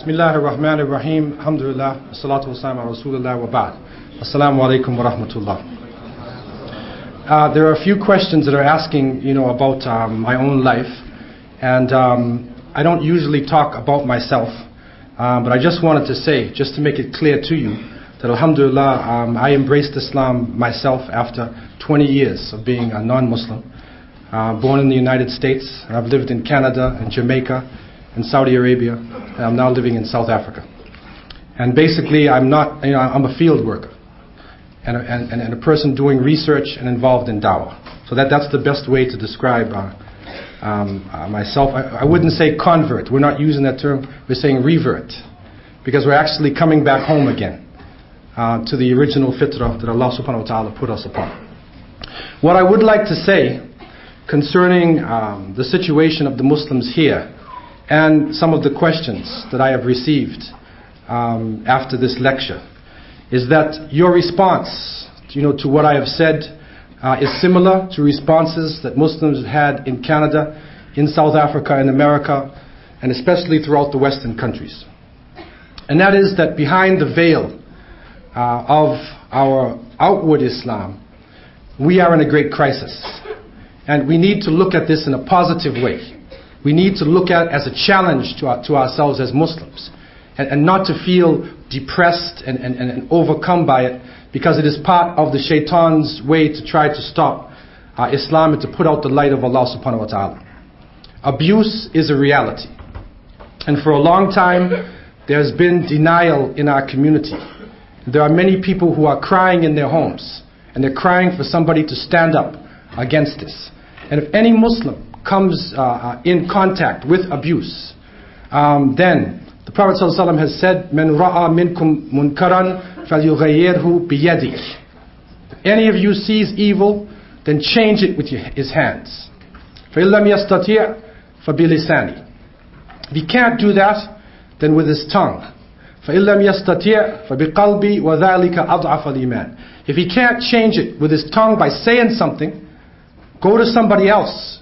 Bismillah ar-Rahman ar-Rahim. Alhamdulillah. Salatu wassalam ala Rasulullah wa ba'd. Assalamu alaikum wa rahmatullah. There are a few questions that are asking, about my own life. And I don't usually talk about myself. But I just wanted to say, just to make it clear to you, that alhamdulillah, I embraced Islam myself after 20 years of being a non-Muslim. Born in the United States, and I've lived in Canada and Jamaica and Saudi Arabia, and I'm now living in South Africa. And basically, I'm a field worker and a person doing research and involved in dawah. So that's the best way to describe myself. I wouldn't say convert. We're not using that term. We're saying revert, because we're actually coming back home again to the original fitrah that Allah subhanahu wa ta'ala put us upon. What I would like to say concerning the situation of the Muslims here, and some of the questions that I have received after this lecture, is that your response, to what I have said is similar to responses that Muslims had in Canada, in South Africa, in America, and especially throughout the Western countries. And that is that behind the veil of our outward Islam, we are in a great crisis. And we need to look at this in a positive way. We need to look at it as a challenge to ourselves as Muslims, and not to feel depressed and overcome by it, because it is part of the shaitan's way to try to stop Islam and to put out the light of Allah subhanahu wa ta'ala. Abuse is a reality. And for a long time, there's been denial in our community. There are many people who are crying in their homes, and they're crying for somebody to stand up against this. And if any Muslim comes in contact with abuse, then the Prophet ﷺ has said, "Men ra'a minkum munkaran falyughayyirhu biyadihi." If any of you sees evil, then change it with his hands. فَإِن لَمْ يَسْتَطِعْ فَبِلِسَانِهِ. If he can't do that, then with his tongue. فَإِن لَمْ يَسْتَطِعْ فَبِقَلْبِي وَذَلِكَ أَضْعَفَ الْإِيمَانِ. If he can't change it with his tongue by saying something, go to somebody else,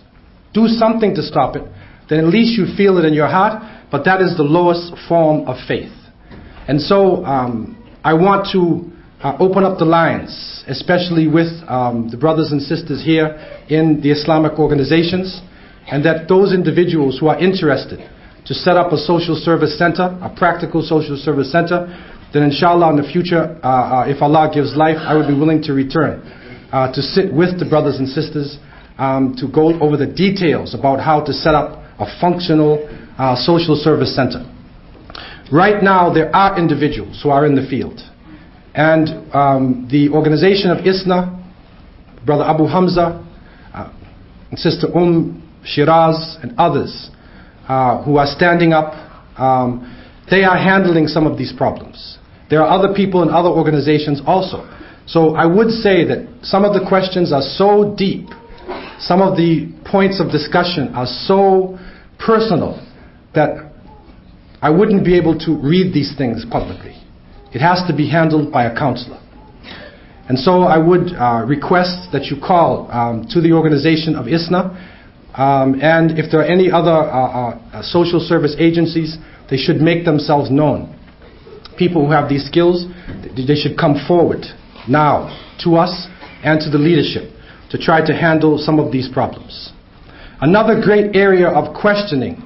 do something to stop it, then at least you feel it in your heart, but that is the lowest form of faith. And so I want to open up the lines, especially with the brothers and sisters here in the Islamic organizations, and that those individuals who are interested to set up a social service center, a practical social service center, then inshallah in the future, if Allah gives life, I would be willing to return to sit with the brothers and sisters to go over the details about how to set up a functional social service center. Right now there are individuals who are in the field, and the organization of ISNA, Brother Abu Hamza, and Sister Shiraz, and others who are standing up, they are handling some of these problems. There are other people in other organizations also. So I would say that some of the questions are so deep, some of the points of discussion are so personal, that I wouldn't be able to read these things publicly. It has to be handled by a counselor. And so I would request that you call to the organization of ISNA, and if there are any other social service agencies, they should make themselves known. People who have these skills, they should come forward now to us and to the leadership to try to handle some of these problems. Another great area of questioning,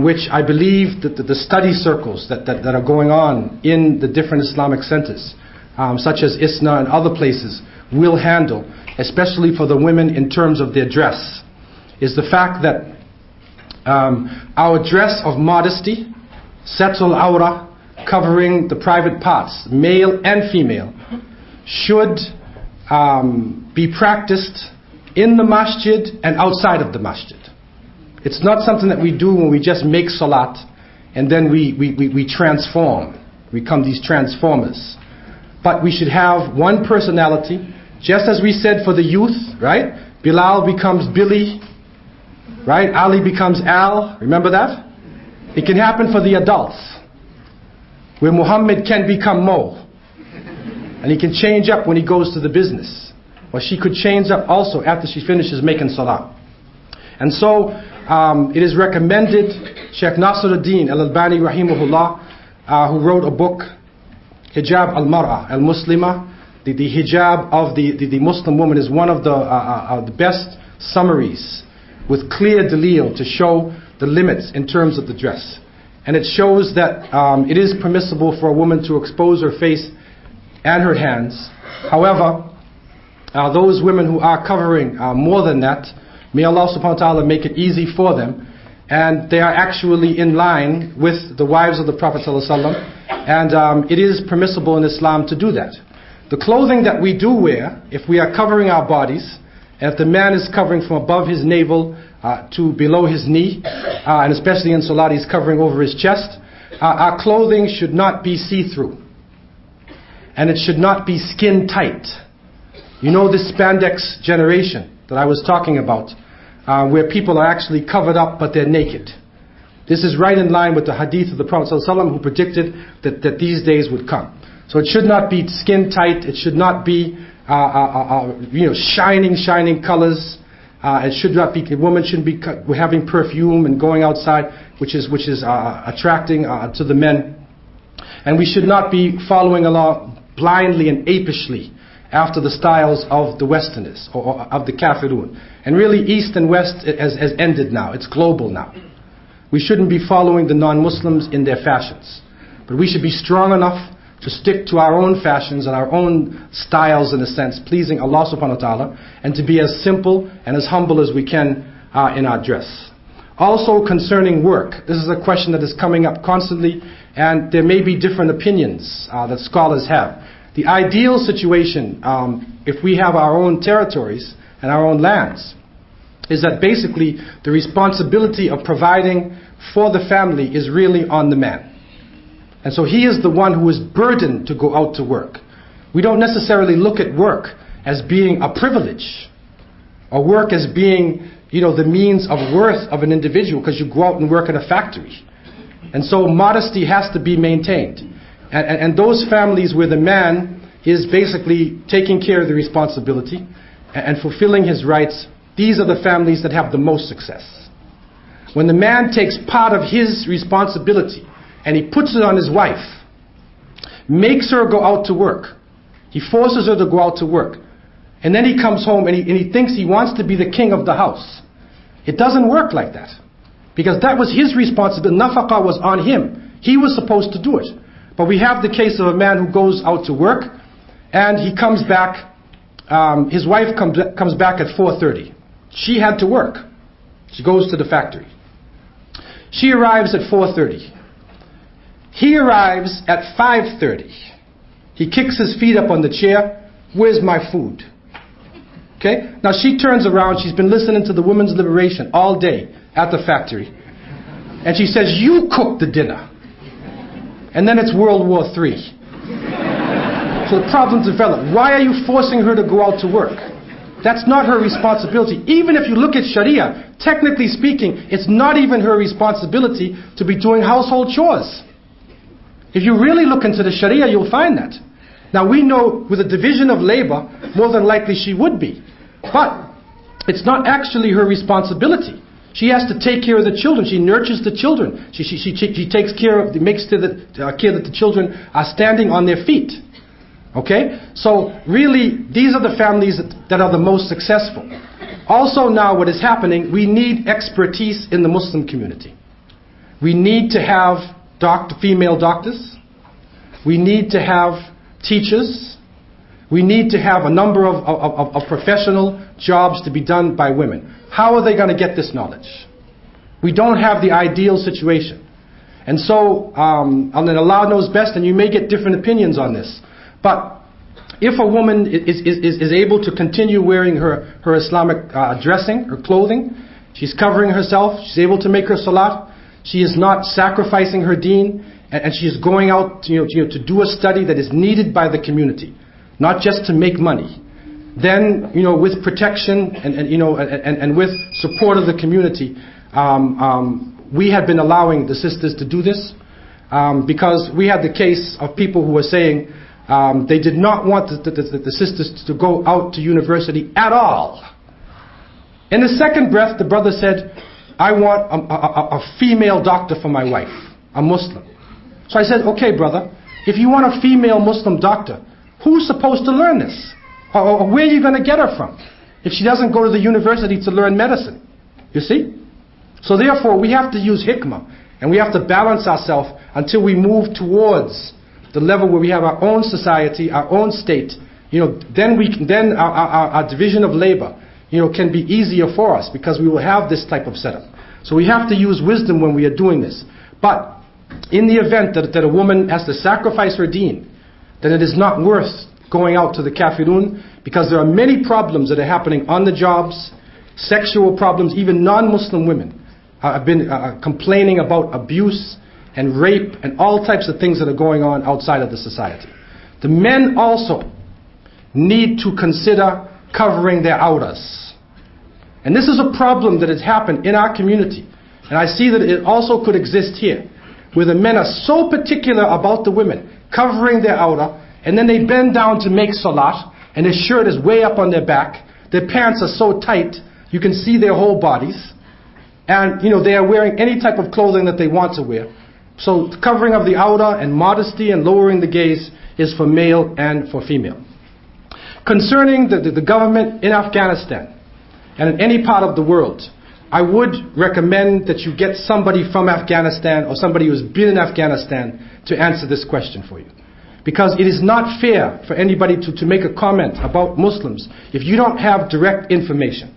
which I believe that the study circles that are going on in the different Islamic centers, such as ISNA and other places, will handle, especially for the women in terms of their dress, is the fact that our dress of modesty, satul awra, covering the private parts, male and female, should be practiced in the masjid and outside of the masjid. It's not something that we do when we just make salat and then we transform, become these transformers. But we should have one personality, just as we said for the youth, right? Bilal becomes Billy, right? Ali becomes Al, remember that? It can happen for the adults, where Muhammad can become Mo, and he can change up when he goes to the business. Or she could change up also after she finishes making salah. And so it is recommended, Sheikh Nasiruddin al-Albani rahimahullah, who wrote a book, Hijab al-Mar'a al-Muslima, the hijab of the Muslim woman, is one of the best summaries with clear dalil to show the limits in terms of the dress. And it shows that it is permissible for a woman to expose her face and her hands. However, those women who are covering more than that, may Allah subhanahu wa ta'ala make it easy for them, and they are actually in line with the wives of the Prophet sallallahu alaihi wasallam, and it is permissible in Islam to do that. The clothing that we do wear, if we are covering our bodies, and if the man is covering from above his navel to below his knee, and especially in Salat he's covering over his chest, our clothing should not be see-through. And it should not be skin tight. You know this spandex generation that I was talking about, where people are actually covered up but they're naked. This is right in line with the hadith of the Prophet ﷺ, who predicted that these days would come. So it should not be skin tight. It should not be shining colors. It should not be. The woman shouldn't be having perfume and going outside, which is attracting to the men. And we should not be following along blindly and apishly after the styles of the Westerners or of the Kafirun. And really, East and West has ended now. It's global now. We shouldn't be following the non-Muslims in their fashions, but we should be strong enough to stick to our own fashions and our own styles, in a sense, pleasing Allah subhanahu wa ta'ala, and to be as simple and as humble as we can in our dress. Also concerning work, this is a question that is coming up constantly, and there may be different opinions that scholars have. The ideal situation, if we have our own territories and our own lands, is that basically the responsibility of providing for the family is really on the man. And so he is the one who is burdened to go out to work. We don't necessarily look at work as being a privilege, or work as being, the means of worth of an individual, because you go out and work in a factory. And so modesty has to be maintained. And those families where the man is basically taking care of the responsibility and fulfilling his rights, these are the families that have the most success. When the man takes part of his responsibility and he puts it on his wife, makes her go out to work, he forces her to go out to work, and then he comes home and he thinks he wants to be the king of the house. It doesn't work like that, because that was his responsibility. Nafaqah was on him. He was supposed to do it. But we have the case of a man who goes out to work, and he comes back, his wife comes back at 4:30. She had to work. She goes to the factory. She arrives at 4:30. He arrives at 5:30. He kicks his feet up on the chair. Where's my food? Okay? Now she turns around. She's been listening to the women's liberation all day at the factory. And she says, "You cook the dinner." And then it's World War III. So the problem developed. Why are you forcing her to go out to work? That's not her responsibility. Even if you look at Sharia, technically speaking, it's not even her responsibility to be doing household chores. If you really look into the Sharia, you'll find that. Now we know with a division of labor, more than likely she would be. But it's not actually her responsibility. She has to take care of the children. She nurtures the children. She takes care of, makes care that the children are standing on their feet. Okay? So really, these are the families that are the most successful. Also now what is happening, we need expertise in the Muslim community. We need to have female doctors. We need to have teachers. We need to have a number of professional jobs to be done by women. How are they going to get this knowledge? We don't have the ideal situation. And so, Allah knows best, and you may get different opinions on this. But if a woman is able to continue wearing her Islamic dressing, her clothing, she's covering herself, she's able to make her salat, she is not sacrificing her deen, and she is going out to do a study that is needed by the community, not just to make money. Then, with protection and with support of the community, we have been allowing the sisters to do this, because we had the case of people who were saying they did not want the sisters to go out to university at all. In the second breath, the brother said, I want a female doctor for my wife, a Muslim. So I said, okay, brother, if you want a female Muslim doctor, who's supposed to learn this? Or where are you going to get her from if she doesn't go to the university to learn medicine? You see? So therefore, we have to use hikmah, and we have to balance ourselves until we move towards the level where we have our own society, our own state. Then our division of labor, can be easier for us because we will have this type of setup. So we have to use wisdom when we are doing this. But in the event that a woman has to sacrifice her deen, then it is not worth going out to the kafirun, because there are many problems that are happening on the jobs, sexual problems. Even non-Muslim women have been complaining about abuse and rape and all types of things that are going on outside of the society. The men also need to consider covering their auras. And this is a problem that has happened in our community. And I see that it also could exist here, where the men are so particular about the women covering their aura, and then they bend down to make salat, and their shirt is way up on their back, their pants are so tight, you can see their whole bodies, and they are wearing any type of clothing that they want to wear. So the covering of the aura and modesty and lowering the gaze is for male and for female. Concerning the government in Afghanistan and in any part of the world, I would recommend that you get somebody from Afghanistan or somebody who's been in Afghanistan to answer this question for you. Because it is not fair for anybody to make a comment about Muslims if you don't have direct information.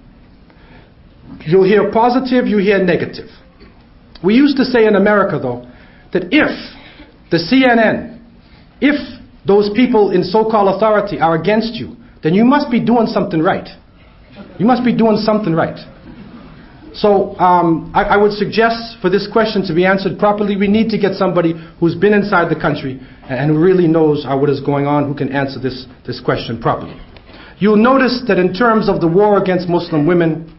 You'll hear positive, you hear negative. We used to say in America, though, that if the CNN, if those people in so-called authority are against you, then you must be doing something right. You must be doing something right. So I would suggest for this question to be answered properly, we need to get somebody who's been inside the country and who really knows what is going on, who can answer this question properly. You'll notice that in terms of the war against Muslim women,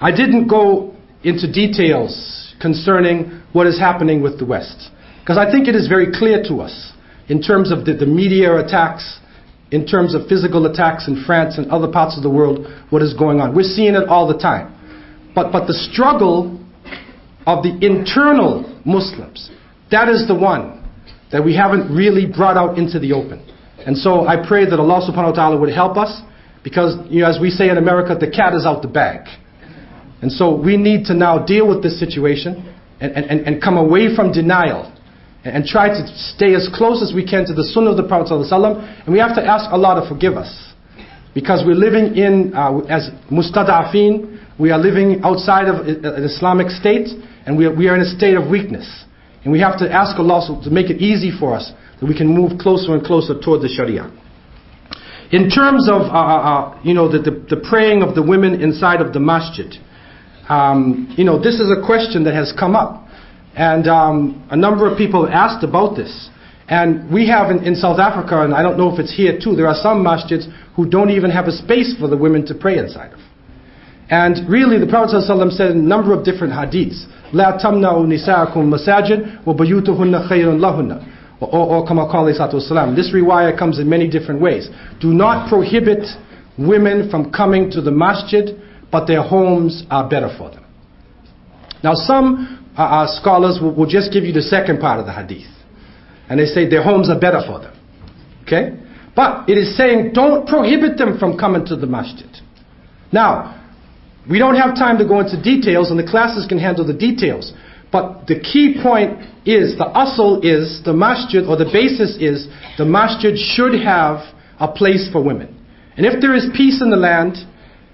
I didn't go into details concerning what is happening with the West. Because I think it is very clear to us in terms of the media attacks, in terms of physical attacks in France and other parts of the world, what is going on. We're seeing it all the time. But the struggle of the internal Muslims, that is the one that we haven't really brought out into the open. And so I pray that Allah subhanahu wa ta'ala would help us, because as we say in America, the cat is out the bag. And so we need to now deal with this situation and come away from denial and try to stay as close as we can to the sunnah of the Prophet ﷺ. And we have to ask Allah to forgive us, because we're living in, as mustada'afin, we are living outside of an Islamic state, and we are in a state of weakness. And we have to ask Allah to make it easy for us, that we can move closer and closer toward the Sharia. In terms of the praying of the women inside of the masjid, this is a question that has come up. And a number of people have asked about this. And we have in South Africa, and I don't know if it's here too, there are some masjids who don't even have a space for the women to pray inside of. And really the Prophet ﷺ said in a number of different hadiths, لا تمنعوا نساءكم مساجد وبيوتهن خير لهن, or كما قال عليه الصلاة والسلام. This riwayah comes in many different ways. Do not prohibit women from coming to the masjid, but their homes are better for them. Now some scholars will just give you the second part of the hadith, and they say their homes are better for them. Okay? But it is saying don't prohibit them from coming to the masjid. Now, we don't have time to go into details, and the classes can handle the details. But the key point is, the asl is, the masjid, or the basis is, the masjid should have a place for women. And if there is peace in the land,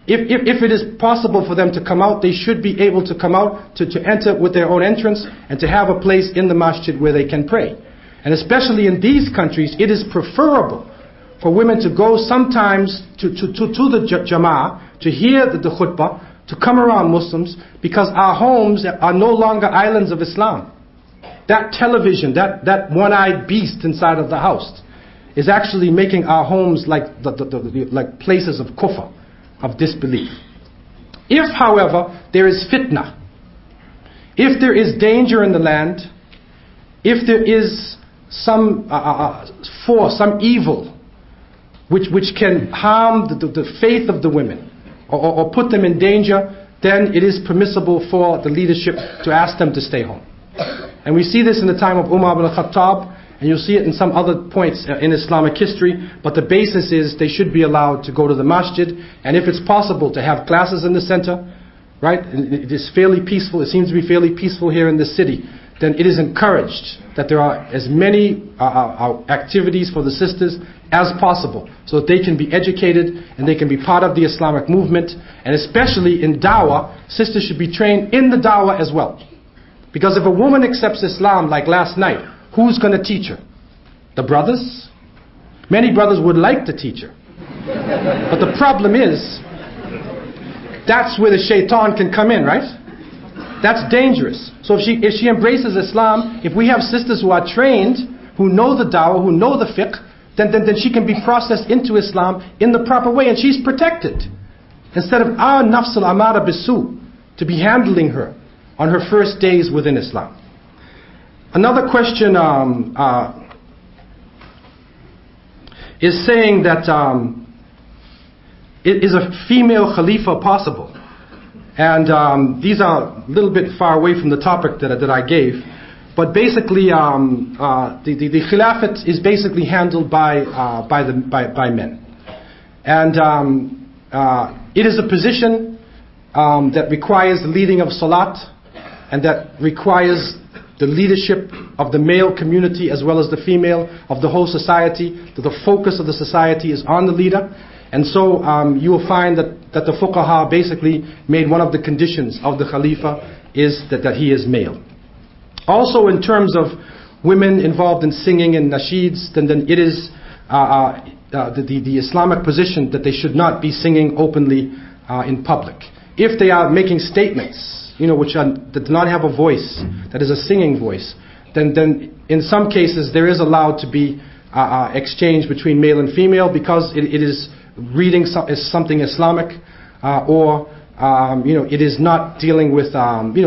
if it is possible for them to come out, they should be able to come out, to enter with their own entrance, and to have a place in the masjid where they can pray. And especially in these countries, it is preferable for women to go sometimes to the jama'ah, to hear the khutbah, to come around Muslims, because our homes are no longer islands of Islam. That television, that one-eyed beast inside of the house is actually making our homes like like places of kufr, of disbelief. If, however, there is fitna, if there is danger in the land, if there is some force, some evil, which can harm the faith of the women, or put them in danger, then it is permissible for the leadership to ask them to stay home. And we see this in the time of Umar ibn al-Khattab, and you'll see it in some other points in Islamic history, but the basis is they should be allowed to go to the masjid, and if it's possible to have classes in the center, right, it is fairly peaceful, it seems to be fairly peaceful here in this city, then it is encouraged that there are as many activities for the sisters as possible, so that they can be educated and they can be part of the Islamic movement, and especially in da'wah, sisters should be trained in the da'wah as well. Because if a woman accepts Islam like last night, who's going to teach her? The brothers? Many brothers would like to teach her. But the problem is, that's where the shaitan can come in, right? That's dangerous. So if she embraces Islam, if we have sisters who are trained, who know the da'wah, who know the fiqh, then she can be processed into Islam in the proper way, and she's protected. Instead of our nafs al-amara bisu to be handling her on her first days within Islam. Another question is saying that is a female khalifa possible? And these are a little bit far away from the topic that I gave. But basically, the khilafat is basically handled by men. And it is a position that requires the leading of salat, and that requires the leadership of the male community as well as the female of the whole society, that the focus of the society is on the leader. And so you will find that the fuqaha basically made one of the conditions of the khalifa is that he is male. Also in terms of women involved in singing and nasheeds, then it is the Islamic position that they should not be singing openly in public. If they are making statements, that do not have a voice, that is a singing voice, then in some cases there is allowed to be exchange between male and female, because it is reading something Islamic, or it is not dealing with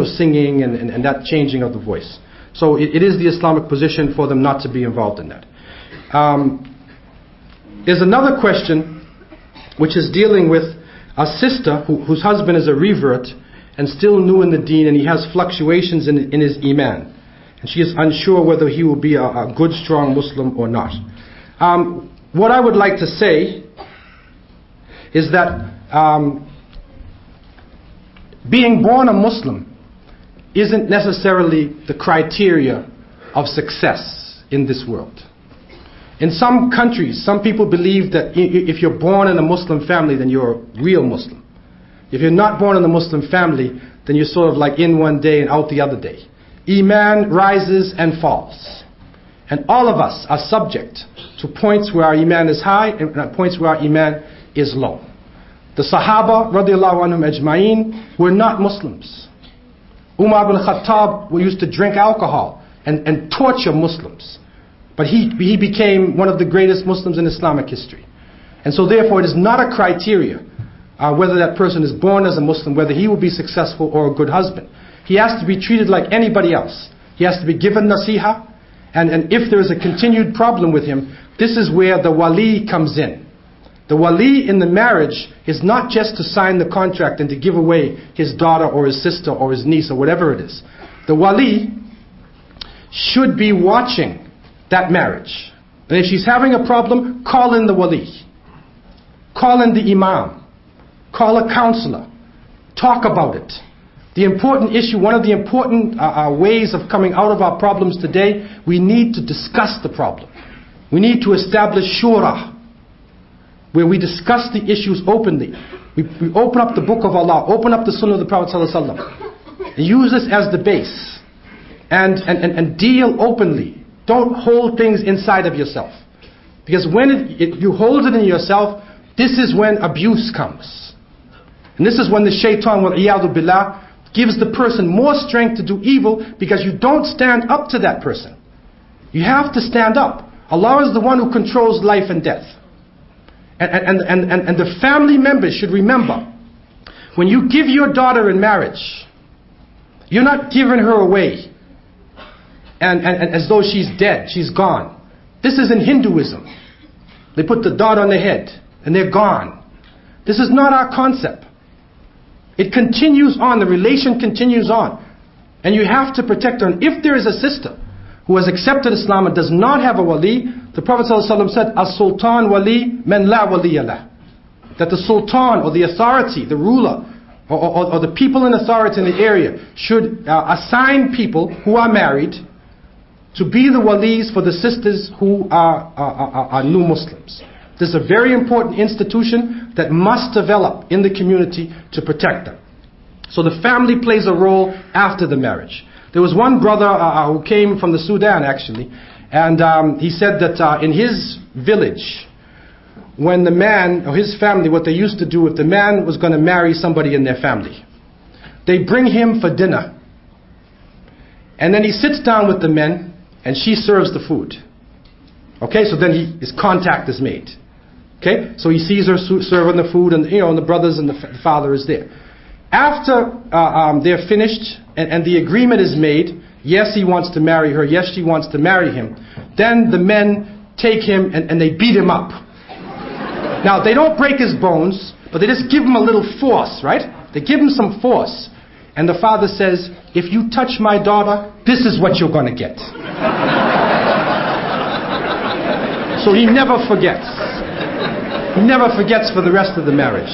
singing and that changing of the voice. So it is the Islamic position for them not to be involved in that. There's another question which is dealing with a sister whose husband is a revert and still new in the deen, and he has fluctuations in his iman, and she is unsure whether he will be a good, strong Muslim or not. What I would like to say is that being born a Muslim isn't necessarily the criteria of success in this world. In some countries, some people believe that if you're born in a Muslim family, then you're a real Muslim. If you're not born in a Muslim family, then you're sort of like in one day and out the other day. Iman rises and falls. And all of us are subject to points where our Iman is high and points where our Iman is low. The Sahaba, radiallahu anhum ajma'een, were not Muslims. Umar ibn al-Khattab used to drink alcohol and torture Muslims. But he became one of the greatest Muslims in Islamic history. And so therefore it is not a criteria whether that person is born as a Muslim, whether he will be successful or a good husband. He has to be treated like anybody else. He has to be given nasiha, and if there is a continued problem with him, this is where the wali comes in. The wali in the marriage is not just to sign the contract and to give away his daughter or his sister or his niece or whatever it is. The wali should be watching that marriage. And if she's having a problem, call in the wali. Call in the imam. Call a counselor. Talk about it. The important issue, one of the important ways of coming out of our problems today, we need to discuss the problem. We need to establish shura, where we discuss the issues openly. We open up the book of Allah, open up the sunnah of the Prophet ﷺ, and use this as the base, and deal openly. Don't hold things inside of yourself, because when you hold it in yourself, this is when abuse comes. And this is when the shaitan, wal-iyadu billah, gives the person more strength to do evil, because you don't stand up to that person. You have to stand up. Allah is the one who controls life and death. And the family members should remember, when you give your daughter in marriage, you're not giving her away and as though she's dead, she's gone. This is in Hinduism. They put the dot on the head and they're gone. This is not our concept. It continues on, the relation continues on. And you have to protect her. And if there is a sister who has accepted Islam and does not have a wali, the Prophet ﷺ said, As-Sultan wali man la waliya lah. That the Sultan or the authority, the ruler, or the people in authority in the area should assign people who are married to be the walis for the sisters who are new Muslims. This is a very important institution that must develop in the community to protect them. So the family plays a role after the marriage. There was one brother who came from the Sudan actually, and he said that in his village, when the man or his family, what they used to do if the man was going to marry somebody in their family, they bring him for dinner. And then he sits down with the men and she serves the food. Okay, so then his contact is made. Okay, so he sees her serving the food, and and the brothers and the father is there. After they're finished and the agreement is made, yes, he wants to marry her, yes, she wants to marry him, then the men take him and they beat him up. Now, they don't break his bones, but they just give him a little force, right? They give him some force. And the father says, if you touch my daughter, this is what you're going to get. So he never forgets. He never forgets for the rest of the marriage.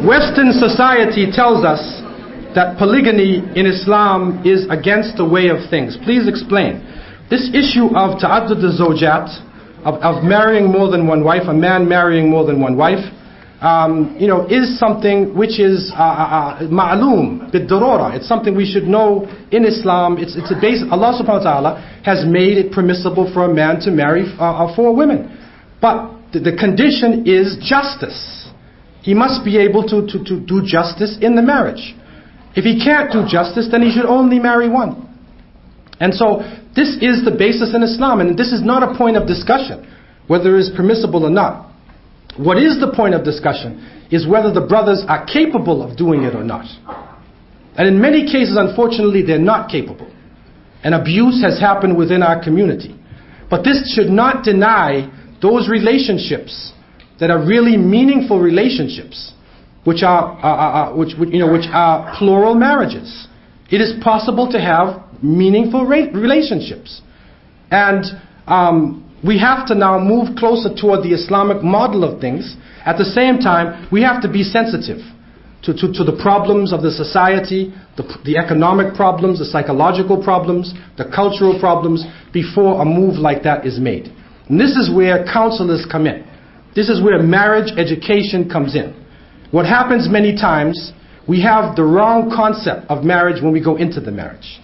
Western society tells us that polygamy in Islam is against the way of things. Please explain. This issue of ta'addud al-zawjat, of marrying more than one wife, a man marrying more than one wife, is something which is ma'loom, bid-darura. It's something we should know in Islam. It's a base. Allah subhanahu wa ta'ala has made it permissible for a man to marry 4 women. But the condition is justice. He must be able to do justice in the marriage. If he can't do justice, then he should only marry one. And so this is the basis in Islam, and this is not a point of discussion, whether it is permissible or not. What is the point of discussion is whether the brothers are capable of doing it or not. And in many cases, unfortunately, they're not capable. And abuse has happened within our community. But this should not deny those relationships that are really meaningful relationships, which are plural marriages. It is possible to have meaningful relationships, and we have to now move closer toward the Islamic model of things. At the same time, we have to be sensitive to the problems of the society, the economic problems, the psychological problems, the cultural problems, before a move like that is made. And this is where counselors come in. This is where marriage education comes in. What happens many times, we have the wrong concept of marriage when we go into the marriage.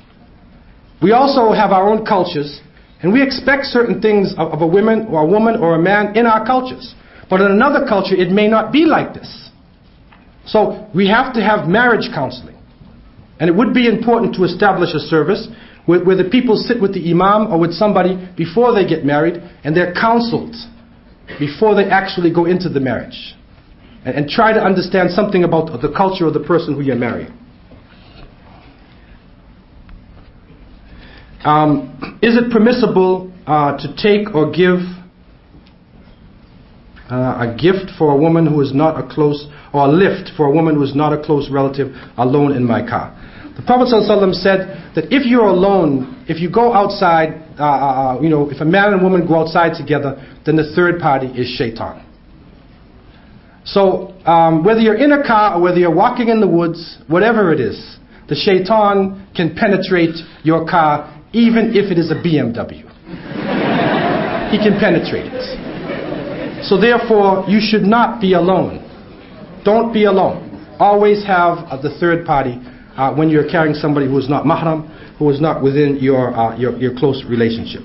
We also have our own cultures, and we expect certain things of a woman or a man in our cultures. But in another culture, it may not be like this. So we have to have marriage counseling. And it would be important to establish a service where the people sit with the imam or with somebody before they get married, and they're counseled before they actually go into the marriage. And try to understand something about the culture of the person who you're marrying. Is it permissible to take or give a gift for a woman who is not a close, or a lift for a woman who is not a close relative alone in my car? The Prophet ﷺ said that if you're alone, if you go outside, if a man and woman go outside together, then the third party is shaitan. So whether you're in a car or whether you're walking in the woods, whatever it is, the shaitan can penetrate your car even if it is a BMW. He can penetrate it. So therefore, you should not be alone. Don't be alone. Always have the third party when you're carrying somebody who is not mahram, who is not within your close relationship.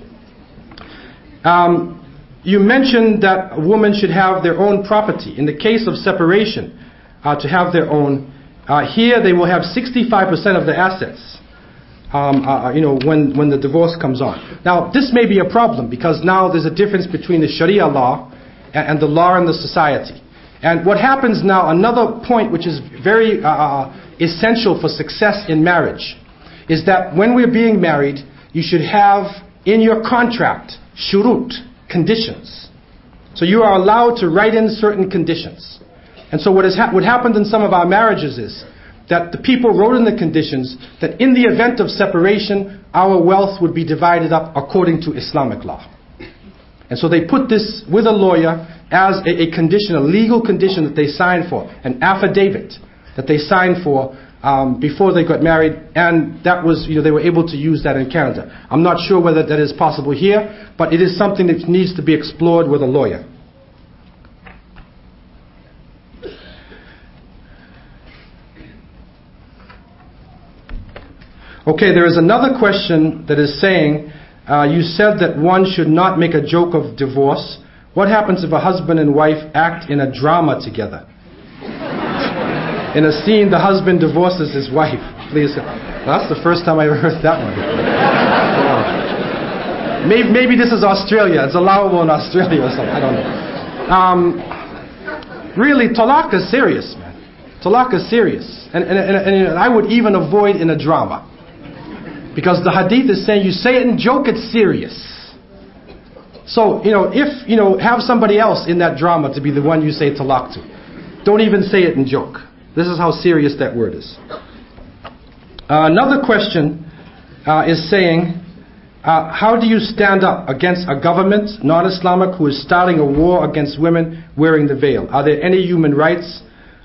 You mentioned that a woman should have their own property. In the case of separation, to have their own, here they will have 65% of the assets, when the divorce comes on. Now, this may be a problem because now there's a difference between the Sharia law and the law in the society. And what happens now, another point which is very essential for success in marriage, is that when we're being married, you should have in your contract, shurut, conditions. So you are allowed to write in certain conditions. And so what happened in some of our marriages is that the people wrote in the conditions that in the event of separation, our wealth would be divided up according to Islamic law. And so they put this with a lawyer as a condition, a legal condition that they signed for, an affidavit that they signed for before they got married, and that was, they were able to use that in Canada. I'm not sure whether that is possible here, but it is something that needs to be explored with a lawyer. Okay, there is another question that is saying, you said that one should not make a joke of divorce. What happens if a husband and wife act in a drama together? In a scene, the husband divorces his wife. Please. Well, that's the first time I ever heard that one. Maybe this is Australia. It's allowable in Australia or something. I don't know. Really, talaq is serious, man. Talaq is serious. And I would even avoid in a drama. Because the hadith is saying you say it in joke, it's serious. So, if, have somebody else in that drama to be the one you say talaq to. Don't even say it in joke. This is how serious that word is. Another question is saying, how do you stand up against a government, non-Islamic, who is starting a war against women wearing the veil? Are there any human rights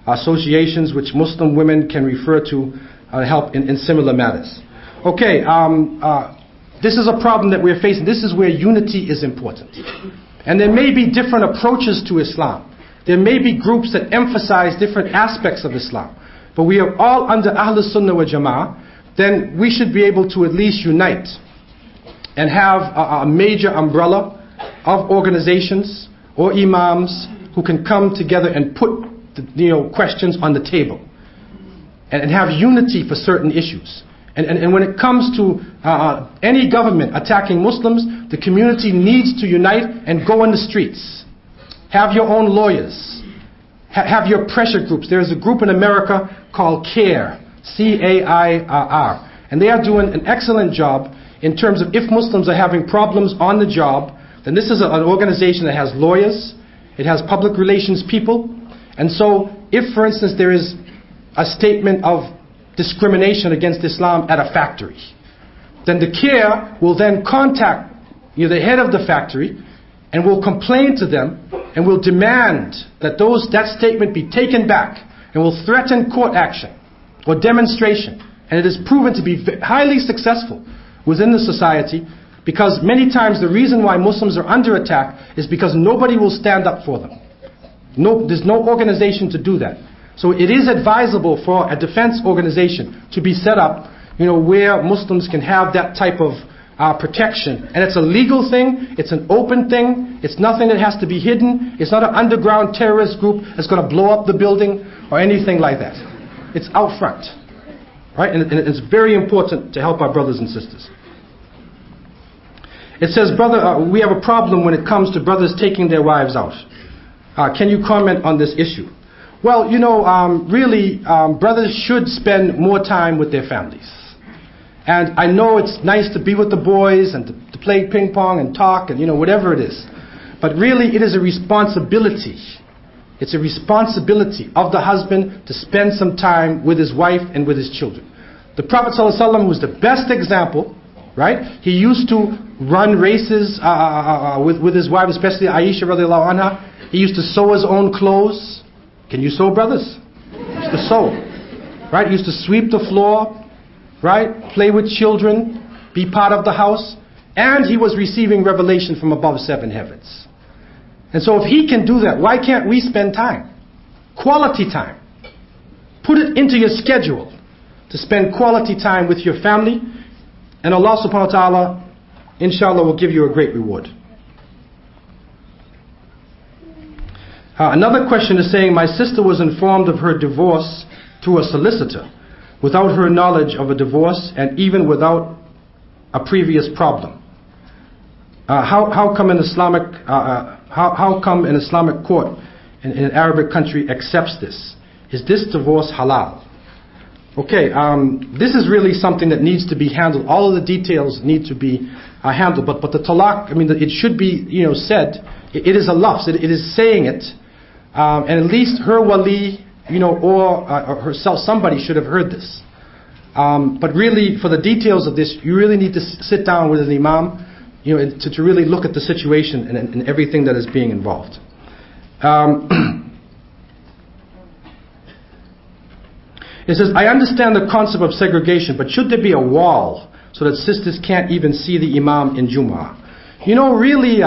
associations which Muslim women can refer to help in similar matters? Okay, this is a problem that we're facing. This is where unity is important. And there may be different approaches to Islam. There may be groups that emphasize different aspects of Islam. But we are all under Ahl Sunnah wa Jama'ah. Then we should be able to at least unite and have a major umbrella of organizations or imams who can come together and put questions on the table and have unity for certain issues. And when it comes to any government attacking Muslims, the community needs to unite and go in the streets. Have your own lawyers. Have your pressure groups. There's a group in America called CAIR, C-A-I-R. And they are doing an excellent job in terms of if Muslims are having problems on the job, then this is an organization that has lawyers, it has public relations people. And so if, for instance, there is a statement of discrimination against Islam at a factory, then the CAIR will then contact the head of the factory and will complain to them and will demand that that statement be taken back and will threaten court action or demonstration. And it is proven to be highly successful within the society, because many times the reason why Muslims are under attack is because nobody will stand up for them. There's no organization to do that. So it is advisable for a defense organization to be set up, where Muslims can have that type of protection. And it's a legal thing, it's an open thing, it's nothing that has to be hidden, it's not an underground terrorist group that's going to blow up the building or anything like that. It's out front. Right? And it's very important to help our brothers and sisters. It says, brother, we have a problem when it comes to brothers taking their wives out. Can you comment on this issue? Well, really, brothers should spend more time with their families. And I know it's nice to be with the boys and to play ping pong and talk and, whatever it is. But really, it is a responsibility. It's a responsibility of the husband to spend some time with his wife and with his children. The Prophet ﷺ was the best example, right? He used to run races with his wife, especially Aisha radiallahu anha. He used to sew his own clothes. Can you sew, brothers? He used to sew. Right? He used to sweep the floor. Right? Play with children. Be part of the house. And he was receiving revelation from above 7 heavens. And so if he can do that, why can't we spend time? Quality time. Put it into your schedule to spend quality time with your family. And Allah subhanahu wa ta'ala, inshallah, will give you a great reward. Another question is saying, my sister was informed of her divorce through a solicitor without her knowledge of a divorce and even without a previous problem. How come an Islamic court in an Arabic country accepts this? Is this divorce halal? Okay, this is really something that needs to be handled. All of the details need to be handled. But the talaq, I mean, it should be, said. It is a lafz. It is saying it, and at least her wali, or herself, somebody should have heard this. But really, for the details of this, you really need to sit down with an imam, to really look at the situation and everything that is being involved. It says, I understand the concept of segregation, but should there be a wall so that sisters can't even see the imam in Jumu'ah? Really,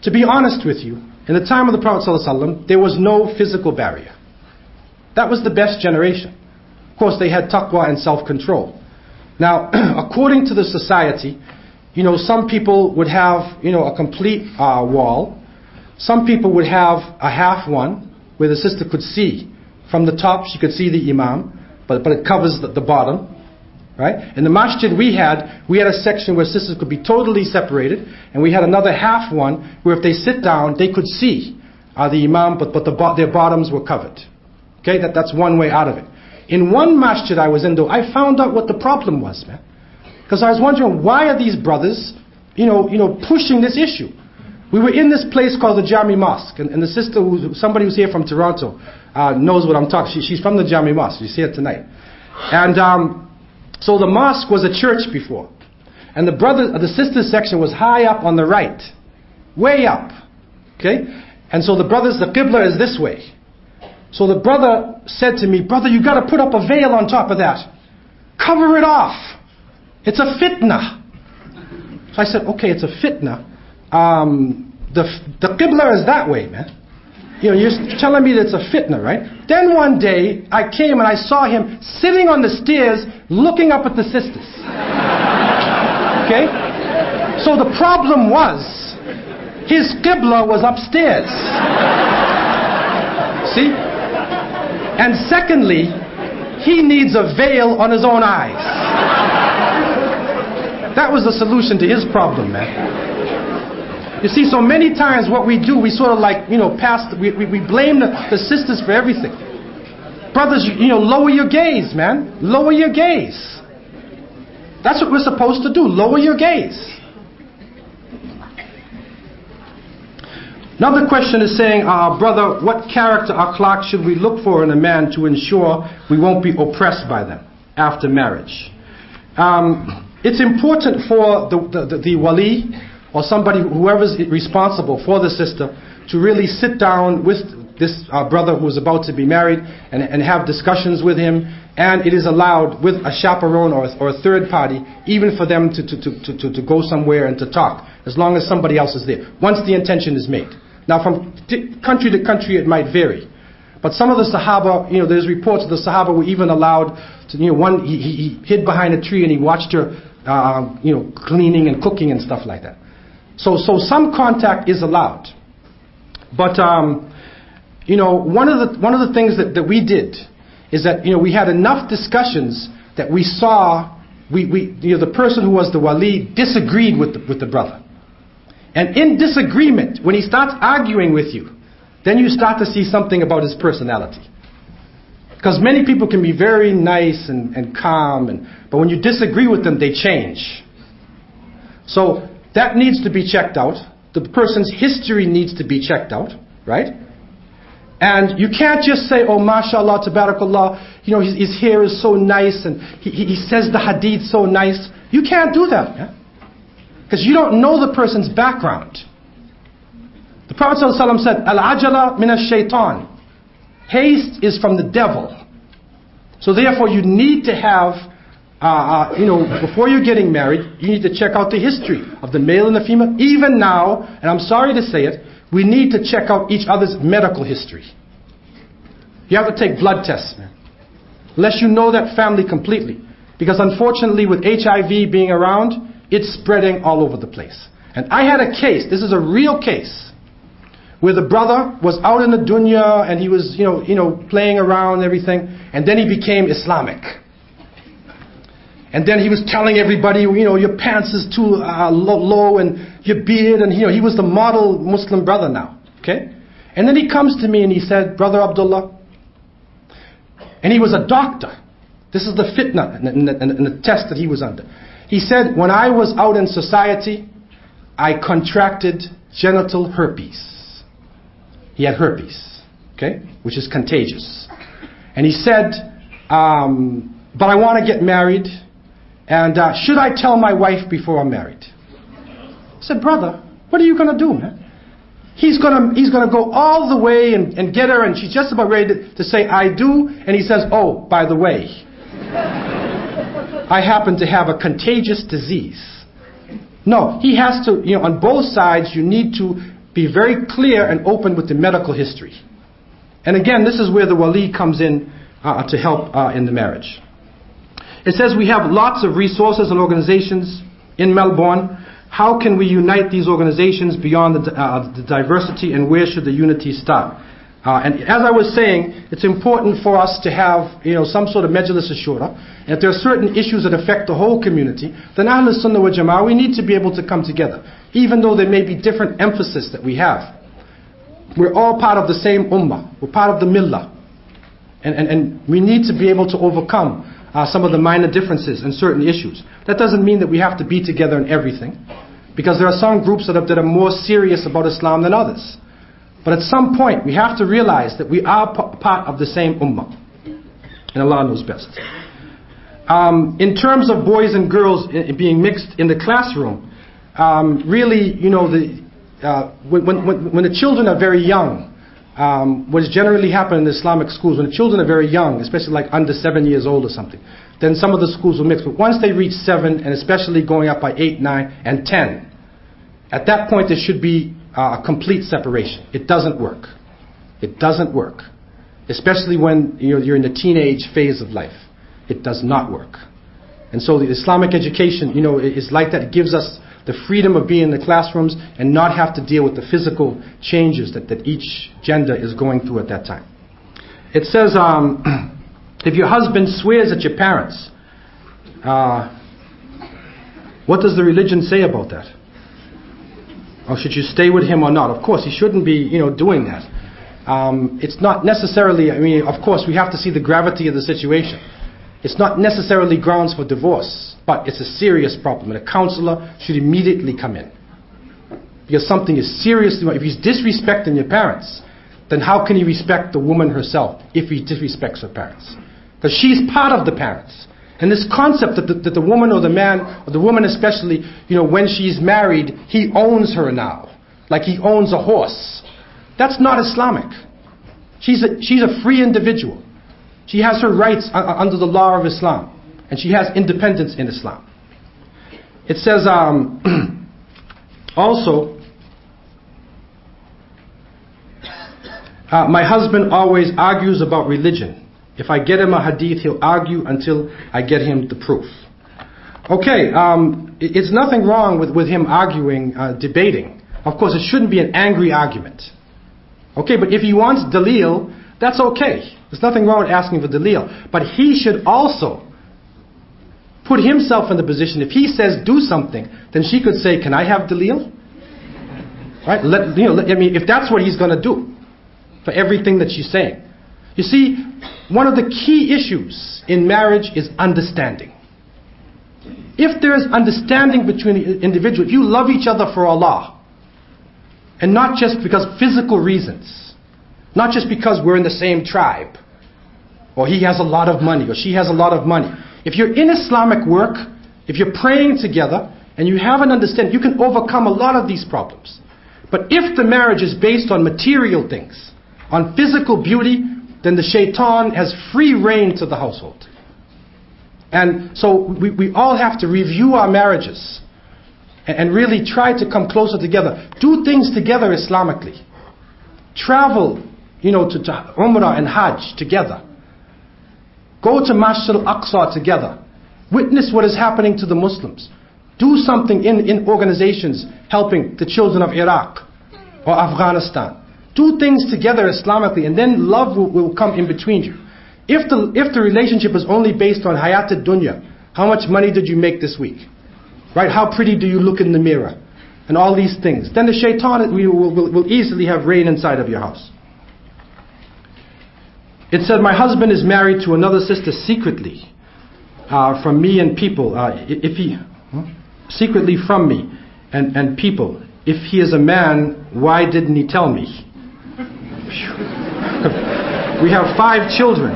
to be honest with you, in the time of the Prophet ﷺ, there was no physical barrier. That was the best generation. Of course, they had taqwa and self-control. Now, according to the society, some people would have, a complete wall. Some people would have a half one where the sister could see. From the top, she could see the imam, but it covers the bottom, right? In the masjid we had a section where sisters could be totally separated, and we had another half one where if they sit down, they could see the imam, but their bottoms were covered. Okay, that's one way out of it. In one masjid I was in, though, I found out what the problem was, man. Because I was wondering, why are these brothers, pushing this issue? We were in this place called the Jami Mosque, and the sister, somebody who's here from Toronto, knows what I'm talking. She's from the Jami Mosque. You see it tonight. And so the mosque was a church before, and the sisters section was high up on the right, way up. Okay, and so the qibla is this way. So the brother said to me, brother, you got to put up a veil on top of that. Cover it off. It's a fitna. So I said, okay, it's a fitna. The qibla is that way, man. You're telling me that it's a fitna, right? Then one day, I came and I saw him sitting on the stairs looking up at the sisters. Okay? So the problem was, his qibla was upstairs. See? And secondly, he needs a veil on his own eyes. That was the solution to his problem, man. You see, so many times what we do, we sort of we blame the sisters for everything. Brothers, lower your gaze, man. Lower your gaze. That's what we're supposed to do. Lower your gaze. Another question is saying, brother, what character akhlaq should we look for in a man to ensure we won't be oppressed by them after marriage? It's important for the wali, or somebody, whoever's responsible for the sister, to really sit down with this brother who's about to be married and have discussions with him. And it is allowed with a chaperone or a third party, even for them to go somewhere and to talk, as long as somebody else is there, once the intention is made. Now, from country to country, it might vary. But some of the Sahaba, there's reports the Sahaba were even allowed to, one, he hid behind a tree and he watched her, cleaning and cooking and stuff like that. So some contact is allowed. But, one of the things that we did is that, we had enough discussions that we saw, the person who was the wali disagreed with the brother. And in disagreement, when he starts arguing with you, then you start to see something about his personality. Because many people can be very nice and calm, but when you disagree with them, they change. So that needs to be checked out. The person's history needs to be checked out, right? And you can't just say, oh, mashallah, tabarakallah, his hair is so nice and he says the hadith so nice. You can't do that, because you don't know the person's background. The Prophet ﷺ said, al-ajala min ash-shaytan. Haste is from the devil. So therefore you need to have, before you're getting married, you need to check out the history of the male and the female. Even now, and I'm sorry to say it, we need to check out each other's medical history. You have to take blood tests, man. Unless you know that family completely. Because unfortunately with HIV being around, it's spreading all over the place. And I had a case, this is a real case, where the brother was out in the dunya and he was, playing around and everything, and then he became Islamic. And then he was telling everybody, your pants is too low and your beard, and he was the model Muslim brother now. Okay? And then he comes to me and he said, Brother Abdullah, and he was a doctor. This is the fitna and the test that he was under. He said, when I was out in society, I contracted genital herpes. He had herpes, okay, which is contagious. And he said, but I want to get married, and should I tell my wife before I'm married? I said, brother, what are you going to do, man? He's going to go all the way and get her, and she's just about ready to say, I do, and he says, oh, by the way, I happen to have a contagious disease. No, he has to, on both sides, you need to be very clear and open with the medical history. And again, this is where the wali comes in to help in the marriage. It says we have lots of resources and organizations in Melbourne. How can we unite these organizations beyond the diversity, and where should the unity start? And as I was saying, it's important for us to have some sort of majlis ashura. And if there are certain issues that affect the whole community, then Ahl Sunnah wa Jama'ah, we need to be able to come together. Even though there may be different emphasis that we have. We're all part of the same ummah. We're part of the millah. And we need to be able to overcome some of the minor differences in certain issues. That doesn't mean that we have to be together in everything. Because there are some groups that are more serious about Islam than others. But at some point, we have to realize that we are part of the same ummah. And Allah knows best. In terms of boys and girls being mixed in the classroom, really, when the children are very young, what is generally happening in Islamic schools, when the children are very young, especially like under 7 years old or something, then some of the schools will mix. But once they reach 7, and especially going up by 8, 9, and 10, at that point there should be a complete separation. It doesn't work. It doesn't work. Especially when you're in the teenage phase of life. It does not work. And so the Islamic education, is like that. It gives us the freedom of being in the classrooms and not have to deal with the physical changes that each gender is going through at that time. It says, if your husband swears at your parents, what does the religion say about that? Or should you stay with him or not? Of course, he shouldn't be, doing that. It's not necessarily, of course, we have to see the gravity of the situation. It's not necessarily grounds for divorce, but it's a serious problem, and a counselor should immediately come in. Because something is seriously wrong. If he's disrespecting your parents, then how can he respect the woman herself if he disrespects her parents? Because she's part of the parents. And this concept that the woman or the man, or the woman especially, when she's married, he owns her now. Like he owns a horse. That's not Islamic. She's a free individual. She has her rights under the law of Islam. And she has independence in Islam. It says, also, my husband always argues about religion. If I get him a hadith, he'll argue until I get him the proof. Okay, it's nothing wrong with him arguing, debating. Of course, it shouldn't be an angry argument. Okay, but if he wants dalil, that's okay. There's nothing wrong with asking for dalil. But he should also put himself in the position, if he says do something, then she could say, can I have dalil? Right? If that's what he's going to do for everything that she's saying. You see, one of the key issues in marriage is understanding. If there is understanding between the individuals, if you love each other for Allah, and not just because physical reasons, not just because we're in the same tribe, or he has a lot of money, or she has a lot of money. If you're in Islamic work, if you're praying together, and you have an understanding, you can overcome a lot of these problems. But if the marriage is based on material things, on physical beauty, then the shaitan has free reign to the household. And so we all have to review our marriages and really try to come closer together. Do things together Islamically. Travel, to Umrah and Hajj together. Go to Masjid al-Aqsa together. Witness what is happening to the Muslims. Do something in organizations helping the children of Iraq or Afghanistan. Do things together Islamically, and then love will come in between you. If the relationship is only based on hayat ad-dunya, how much money did you make this week? Right? How pretty do you look in the mirror? And all these things. Then the shaitan will easily have reign inside of your house. It said, my husband is married to another sister secretly. from me and people, secretly from me and people, if he is a man, why didn't he tell me? We have 5 children.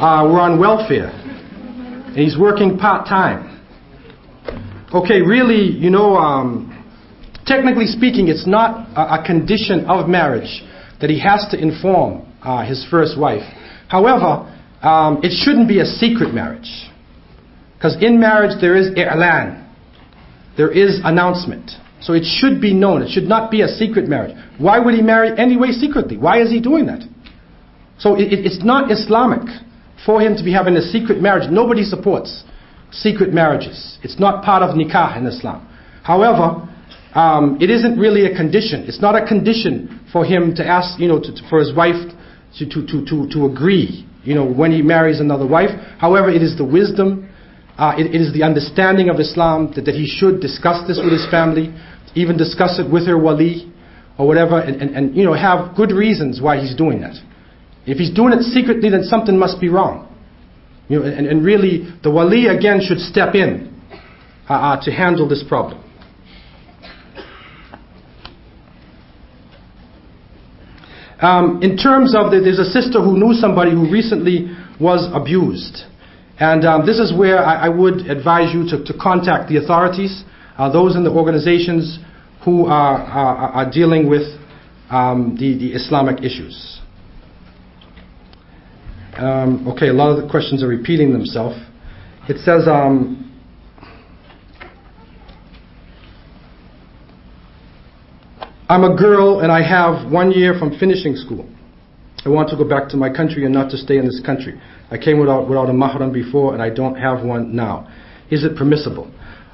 We're on welfare. And he's working part-time. Okay, really, technically speaking, it's not a condition of marriage that he has to inform his first wife. However, it shouldn't be a secret marriage. Because in marriage there is i'lan. There is announcement. So it should be known. It should not be a secret marriage. Why would he marry anyway secretly? Why is he doing that? So it's not Islamic for him to be having a secret marriage. Nobody supports secret marriages. It's not part of nikah in Islam. However, it isn't really a condition. It's not a condition for him to ask, for his wife to agree, when he marries another wife. However, it is the wisdom, it is the understanding of Islam that he should discuss this with his family, even discuss it with her wali or whatever, and have good reasons why he's doing that. If he's doing it secretly, then something must be wrong. And really, the wali again should step in to handle this problem. In terms of, there's a sister who knew somebody who recently was abused. And this is where I would advise you to contact the authorities, those in the organizations who are dealing with the Islamic issues. Okay, a lot of the questions are repeating themselves. It says, I'm a girl and I have 1 year from finishing school. I want to go back to my country and not to stay in this country. I came without a mahram before and I don't have one now. Is it permissible?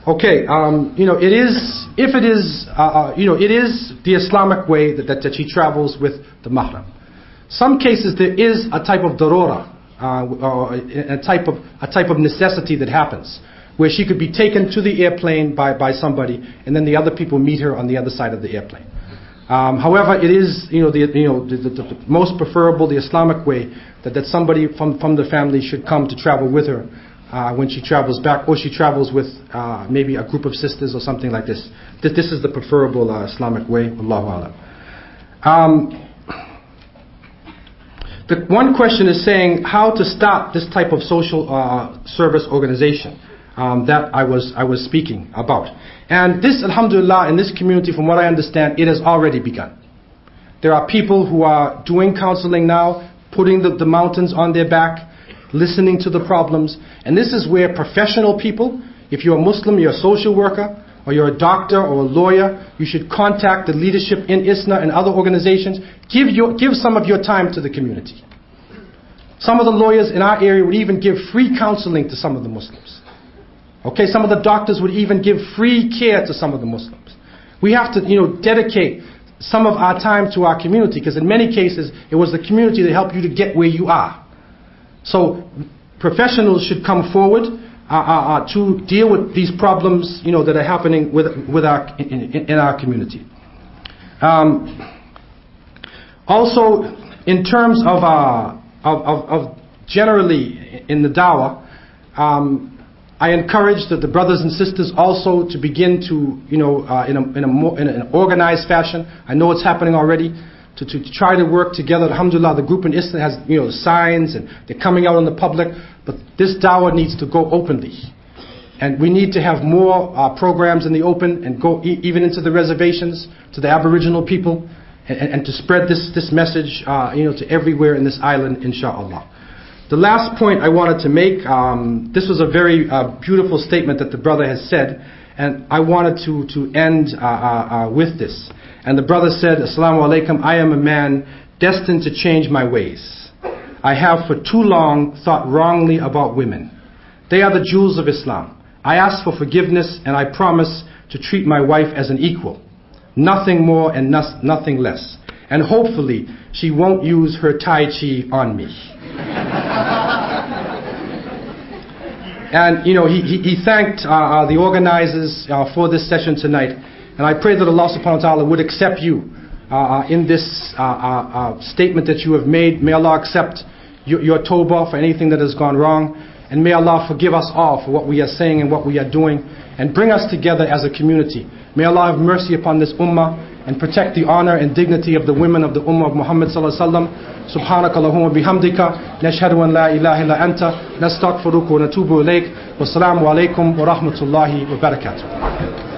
Okay, it is, if it is, it is the Islamic way that she travels with the mahram. Some cases there is a type of darura, or a type of necessity that happens, where she could be taken to the airplane by somebody, and then the other people meet her on the other side of the airplane. However, it is the most preferable, the Islamic way, that somebody from the family should come to travel with her when she travels back, or she travels with maybe a group of sisters or something like this. This is the preferable Islamic way. Wallahu alam. The one question is saying how to stop this type of social service organization that I was speaking about. And this, alhamdulillah, in this community, from what I understand, it has already begun. There are people who are doing counseling now, putting the mountains on their back, listening to the problems. And this is where professional people, if you're a Muslim, you're a social worker, or you're a doctor or a lawyer, you should contact the leadership in ISNA and other organizations. Give some of your time to the community. Some of the lawyers in our area would even give free counseling to some of the Muslims. Okay, some of the doctors would even give free care to some of the Muslims. We have to, dedicate some of our time to our community, because in many cases, it was the community that helped you to get where you are. So, professionals should come forward to deal with these problems, that are happening in our community. Also, in terms of generally in the dawah, I encourage the brothers and sisters also to begin to, in an organized fashion. I know it's happening already. To try to work together. Alhamdulillah, the group in ISNA has signs and they're coming out in the public. But this dawah needs to go openly, and we need to have more programs in the open and go even into the reservations to the Aboriginal people, and to spread this message, to everywhere in this island, inshallah. The last point I wanted to make, this was a very beautiful statement that the brother has said, and I wanted to end with this. And the brother said, Assalamu alaikum, I am a man destined to change my ways. I have for too long thought wrongly about women. They are the jewels of Islam. I ask for forgiveness and I promise to treat my wife as an equal. Nothing more and nothing less. And hopefully she won't use her Tai Chi on me. And he thanked the organizers for this session tonight. And I pray that Allah subhanahu wa ta'ala would accept you in this statement that you have made. May Allah accept your tawbah for anything that has gone wrong. And may Allah forgive us all for what we are saying and what we are doing, and bring us together as a community. May Allah have mercy upon this ummah and protect the honor and dignity of the women of the ummah of Muhammad sallallahu alaihi wasallam. Subhanaka Allahumma bihamdika, nashhadu an la ilaha illa anta, nastaghfiruka wa natubu ilayk. Wassalamu alaikum wa rahmatullahi wa barakatuh.